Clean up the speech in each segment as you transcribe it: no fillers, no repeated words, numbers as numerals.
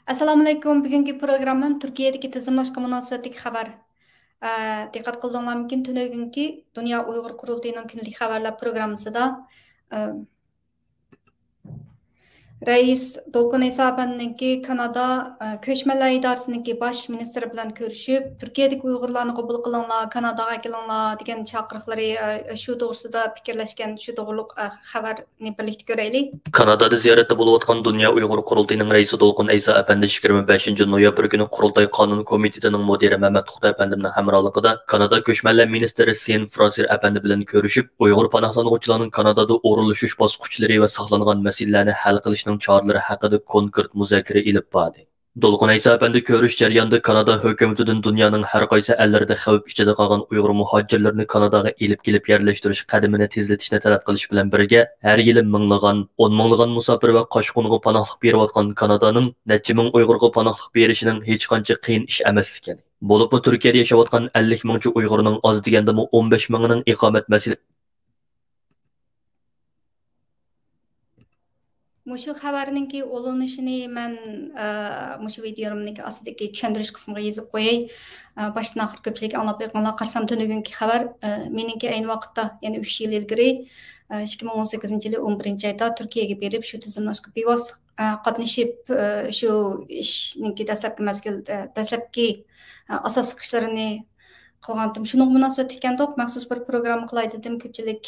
Assalomu alaykum. Bugungi programmam Turkiyadagi tizimlashga munosabatli xabar. Diqqat qildinglarmikin? Tunugungi Dunyo Uyg'ur qurultayining kunlik xabarlar programmasida Reis Dolqun İsa Efendi'ninki Kanada Köçmeler İdarəsininki baş ministri bilan görüşüp Türkiye'deki Uygurlarni qabul qilinglar, Kanadaga kelinglar degan chaqiriqlari shu to'g'risida fikrlashgan, shu to'g'riliq xabarni birlikda ko'raylik. Kanadada ziyoratda bo'layotgan Dunyo Uyg'ur qurultayining raisi Dolqun İsa Efendi 25 noyabr kuni Qurultay Qonun komitetining mudiri Mehmet Tuxta Efendimning hamrohligida Kanada Ko'chmanlar ministri Sen Fraser Efendi bilan ko'rishib, Uyg'ur panohlanuvchilarning Kanadada o'rinlashish bosqichlari va saqlangan masalalarni hal qilishning choralari haqida konkret muzokara ilib bordi. Dolqun İsa Efendi ko'rish jarayonida Kanada hukumatidan dunyoning har qaysi ellarida xavf ichida qolgan Uyg'ur muhojirlarni Kanadaga elib kelib yerlashtirish qadamini tezlatishni talab qilish bilan birga har yili minglagan, 10 minglagan musofir va qochqinga panohlik berayotgan Kanadaning necha ming Uyg'urga panohlik berishining hech qancha qiyin ish emasligini, bo'libmi Turkiyada yashayotgan 50 mingcha Uyg'urning oz degandimi 15 mingining iqomat masalasi Mushu xabarninki olinishini men mushu videomniki astidagi tushuntirish qismiga yozib qo'yay. Boshdan oxir ko'pchilik anglab qo'yganlar qarsam tunugungi xabar meniki ayni vaqtda, ya'ni 3 yil ilgari 2018-yili 11-oyda Turkiyaga berib, shu tizimlashga bevosita qatnashib, shu ishninki dastlabki asosiy ishlarini qilgandim. Shunga munosabat ekandoq maxsus bir programma qilay dedim. Ko'pchilik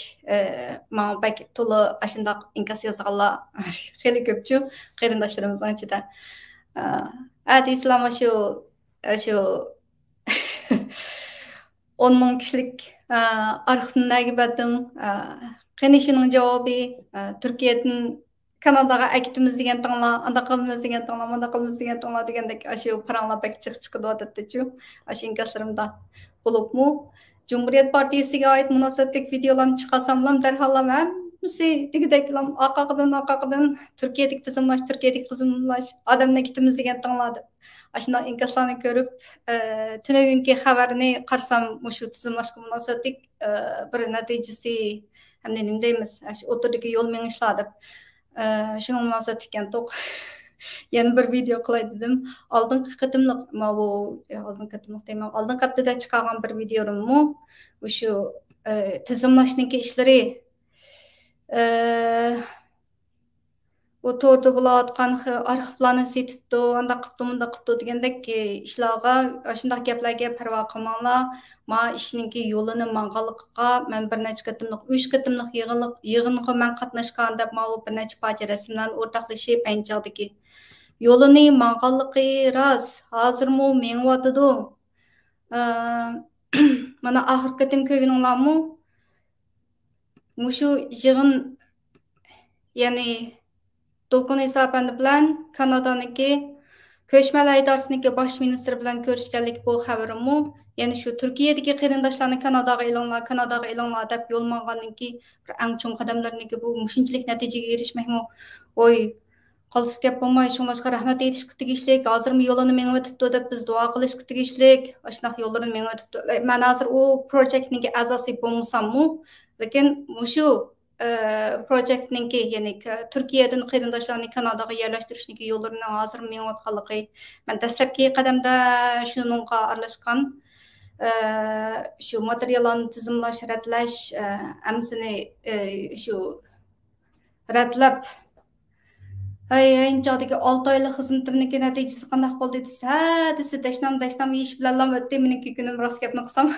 men bak to'la ashundaq inkas yozganlar xeli ko'pchu qarindoshlarimizning ichida. Islam shu 10 ming kishilik arxivni badim. Qani shuning javobi Turkiyadan Kanadaga akitimiz degan tinglar, anda qilamiz degan tinglar, manda qilamiz degan tinglar degandek shu paranglar bak chiqib o'tadi-chu. Shu inkaslarimda bo'libmi Cumhuriyet Partiyasiga oid munosabatli videolarni chiqarsamlam darhol hammasi degideklam oqaqdan Turkiyadagi tizimlash odamni kitimiz degan tinglar deb ashuna inkaslarni ko'rib tunugungi xabarni qarsam shu tizimlashga munosabatli bir natijasi hamda nima deymiz shu o'tirdagi yo'l mengishlar deb shunga munosabat ekan to'q yana bir video qilay dedim. Oldingi haftada chiqargan bir videomni shu tizimlashniki ishlari o to'rda bo'layotgan arxivlarni setibdi, anda qilibdi, bunda qilibdi degandek ishlarga, shunday gaplarga parvo qilmanglar. Ma ishninki yo'lini manganligiga men bir necha qatimliq 3 qatimliq yig'inga men qatnashgan deb bir necha parcha rasmlarni o'rtoqlashib anchadagi yo'lini manganligi rost. Hozirmi mengyotidi. Mana oxirgi qatim ko'rganinglarmi? Mushu yig'in ya'ni Dolqun İsa Efendi bilan Kanadaniki Köçmeler İdarəsininki baş ministri bilan ko'rishganlik bu xabarimi, ya'ni shu Turkiyadagi qarindoshlarni Kanadaga elinglar deb yo'l manganiki bir eng chong qadamlarniki bu shunchalik natijaga erishmakmi? Oy, qolsa gap bo'lmay, shunlashqa rahmat aytishga tegishlik. Hozirmi yo'lini mengib o'tibdi deb biz duo qilishga tegishlik. Ashunaq yo'llarini mengib o'tibdi. Men hozir u proyektninki a'zosi bo'lmasammi, lekin mushu proyektninki ya'ni Turkiyadan qarindoshlarni Kanadaga yerlashtirishniki yo'llarini hozir mengayotganligi men dastlabki qadamda shuningga aralashgan shu materiallarni tizimlash, radlash, amsini shu radlab anchadagi 6 oylik xizmatimniki natijasi qanday bo'ldi desa, dashnam ish bilan o'tdi meniki kunim rost gapni qilsam.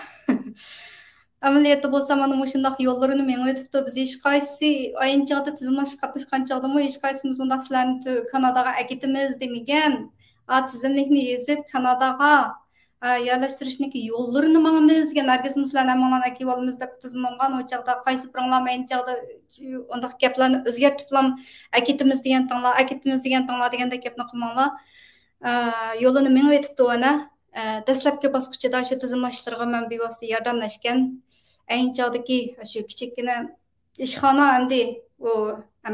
Ameliyatda bo'lsa mana shundoq yo'llarini mengib o'tibdi. Biz hech qaysi anchada tizimlashga qatnashgan chog'dami hech qaysimiz undaq sizlarni Kanadaga akitimiz demagan. Tizimlikni yezib Kanadaga yerlashtirishniki yo'llarini mangamiz degan nargiz sizlarni hammalarni akib olamiz deb tizimlangan. O chog'da qaysi biringlar anchada undaq gaplarni o'zgartib bilan akitimiz degan tinglar degandek gapni qilmanglar. Yo'lini mengib o'tibdi ana. Dastlabki bosqichda shu tizimlashlarga men bevosita yordamlashgan. Anchadagi shu kichikgina ishxona endi u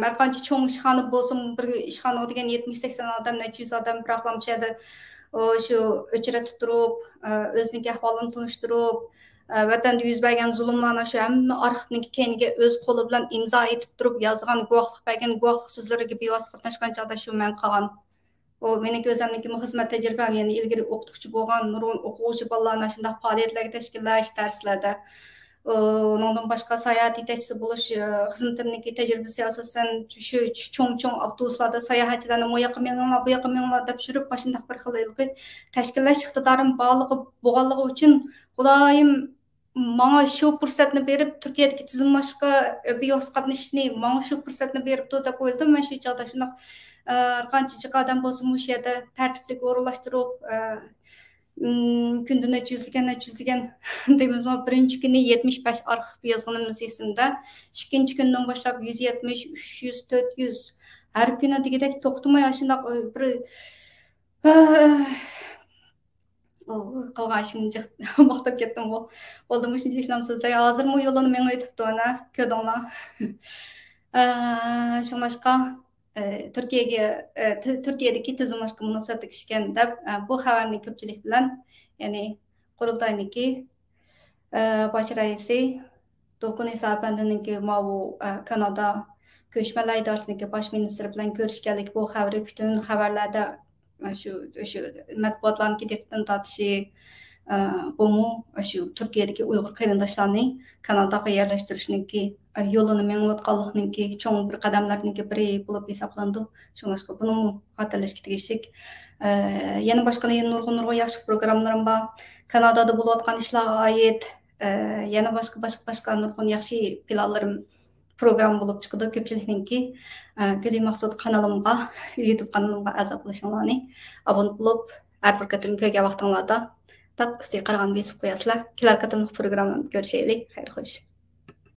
har qancha cho'ng ishxona bo'lsin, bir ishxona degan 70-80 odam, 100 odam biroqlamchadi. Shu o'chratib turib, o'zining ahvolini tunishtirib, vatanda yuz bergan zulmlarni shu hamma arxivniki keyniga o'z qo'li bilan imzo etib turib yozgan guvohlik bergan guvohlik so'zlariga bevosita qatnashgan chog'da shu men qilgan O mening o'zimniki xizmat tajribam, ya'ni ilgari o'qituvchi bo'lgan, nurg'un o'quvchi bolalarni shunday faoliyatlarga tashkillash, darslarda ondan boshqa sayohat yetakchisi bo'lish xizmatimniki tajribasi asosan shu cho'ng avtobuslarda sayohatchilarni bu yoqqa menglar, bu yoqqa menglar deb yurib, shunday bir xil tashkillash iqtidorim borligi bo'lganligi uchun Xudoyim menga shu fursatni berib, Turkiyadagi tizimlashga bevosita qatnashishni menga shu fursatni beribdi deb o'yladim. Men shu chog'da shunday qancha odam bo'lsa, shu yerda tartibli o'rinlashtirib, kunda necha yuzlagan deymizmi, birinchi kuni 75 arxiv yozganimiz esimda, ikkinchi kundan boshlab 170, 300, 400 har kuni degidek to'xtamay shunday bir qolgan ishimni maqtab ketdim. Bo'ldi shuncha ishlamsizda hozirmi yo'lini men aytibdi ana ko'rdinglar. Shunlashqa Turkiyadagi tizimlashga munosabat tekishgan deb bu xabarni ko'pchilik bilan, ya'ni qurultayniki bosh raisi Dolqun Iso apandininki bu Kanada ko'chmalar idorasiniki bosh ministri bilan ko'rishganlik bu xabari butun xabarlarda shu matbuotlarniki diqqatini tortishi, bu shu Turkiyadagi Uyg'ur qarindoshlarni Kanadaga yerlashtirishniki yo'lini mengayotganlikniki cho'ng bir qadamlarniki biri bo'lib hisoblandi. Shuningdek buni xotirlashga tegishlik. Yana boshqa nurg'un yaxshi programmalarim bor. Kanadada bo'layotgan ishlarga oid yana boshqa nurg'un yaxshi planlarim program bo'lib chiqdi. Ko'pchilikningki Guli Maqsud kanalimga, YouTube kanalimga a'zo bo'lishinglarni, obuna bo'lib, har bir qatim ko'rgan vaqtinglarda tap ustiga qaragan besib qo'yasizlar. Kelar qatimliq programmani ko'rishaylik. Xayr xo'sh.